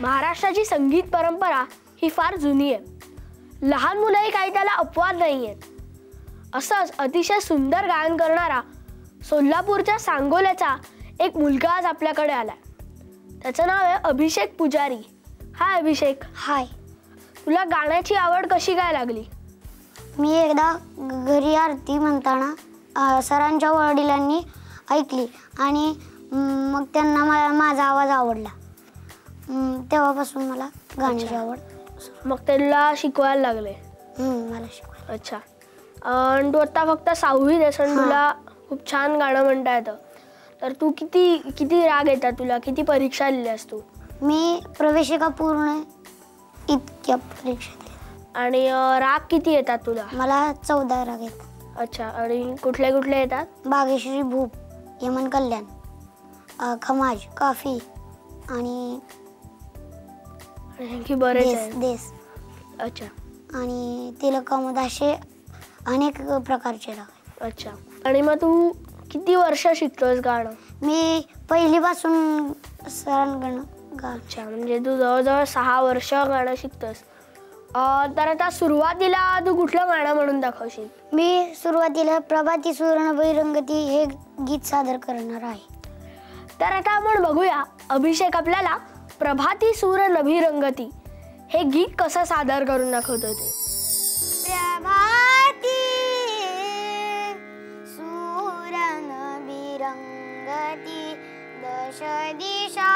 महाराष्ट्राची संगीत परंपरा ही फार जुनी आहे. लहान मुलंही काही त्याला अपवाद नाही आहेत. असंच अतिशय सुंदर गायन करणारा सोलापूरच्या सांगोल्याचा एक मुलगा आज आपल्याकडे आलाय. त्याचं नाव आहे अभिषेक पुजारी. हाय अभिषेक. हाय. तुला गाण्याची आवड कशी काय लागली? मी एकदा घरी आरती म्हणताना सरांच्या वडिलांनी ऐकली आणि मग त्यांना माझा आवाज आवडला. तेव्हापासून मला गाण्याची आवड. मग त्याला शिकवायला लागले? मला शिकवायला. अच्छा. आणि तू आता फक्त 6वीत आहेस आणि तुला खूप छान गाणं म्हणता येतं. तर तू किती राग येतात तुला? किती परीक्षा दिल्यास तू? मी प्रवेशिका पूर्ण इतक्या परीक्षा दिल्या. आणि राग किती येतात तुला? मला 14 राग येतात. अच्छा. आणि कुठले कुठले येतात? बागेश्री, भूप, यमन कल्याण, खमाज, काफी आणि आणखी बरेच देश. अच्छा. आणि तिलकमध असे अनेक प्रकारचे राग. अच्छा. आणि मग तू किती वर्ष शिकतोस गाणं? मी पहिलीपासून सरांकडून अच्छा. म्हणजे तू जवळजवळ 6 वर्ष गाणं शिकतोस. तर आता सुरुवातीला तू कुठलं गाणं म्हणून दाखवशील? मी सुरुवातीला प्रभाती सूर नभिरंगती हे गीत सादर करणार आहे. तर आता आपण बघूया अभिषेक आपल्याला प्रभाती सूर नभिरंगती हे गीत कसं सादर करून दाखवतो ते. प्रभाती सूर नभिरंगती दश दिशा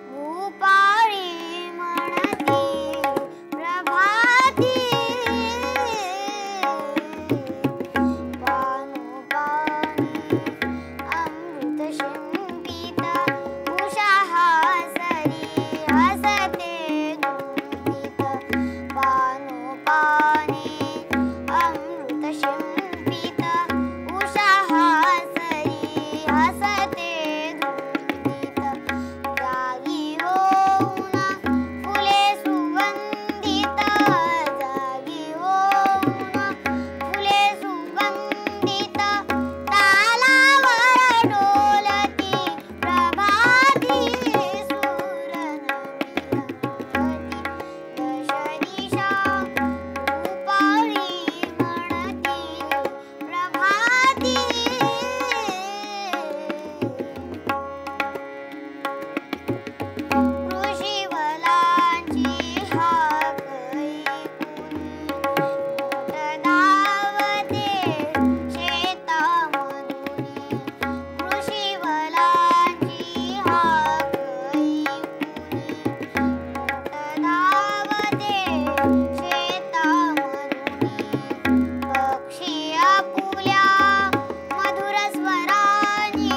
भूपाळी म्हणती प्रभाती पानुपानी अमृत शिंपित उषा हासरी हसते दुंदित पानुपानी अमृत शिंपित उषा हासरी हसते दुंदित जागी होऊन फुले सुगंधित जागी होऊन फुले सुगंधित तालावर डोलती प्रभाती सूर नभिरंगती दश दिशा भूपाळी म्हणती प्रभाती. ऋषीवलांची हाक ऐकून मोठ धावते शेतामधून. ऋषीवलांची हाक ऐकून मोठ धावते शेतामधून. पक्षी आपुल्या मधुर स्वरांनी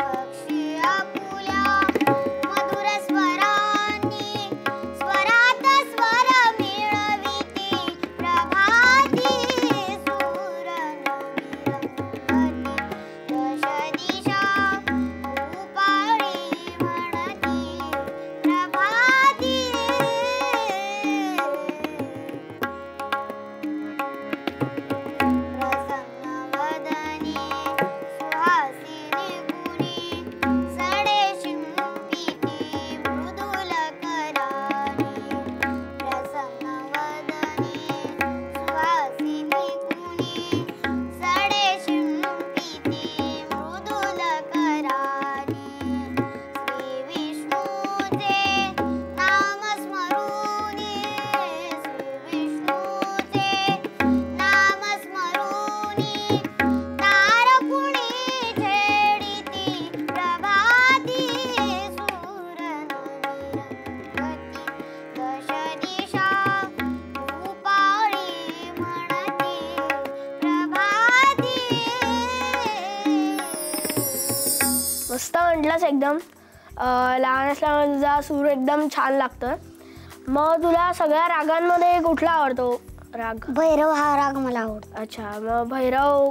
पक्षी आपुल्या मधुर स्वरांनी स्वरात स्वर मिळविती प्रभाती सूर नभिरंगती दश दिशा भूपाळी म्हणती प्रभाती. प्रसन्नवदनी सुहासिनी गुणी सडे शिंपिती मृदुल करारी. प्रसन्नवदनी सुहासिनी गुणी सडे शिंपिती मृदुल करारी. श्री विष्णूचे नाम स्मरूनी श्री विष्णूचे नाम स्मरूनी तारकुणी छेडिती प्रभाती सूर नभिरंगती दश दिशा भूपाळी म्हणती प्रभाती. मस्त म्हटलंस एकदम. लहान असल्यामुळे तुझा सूर एकदम छान लागतं. मग तुला सगळ्या रागांमध्ये कुठला आवडतो राग? भैरव हा राग मला आवडतो. अच्छा. मग भैरव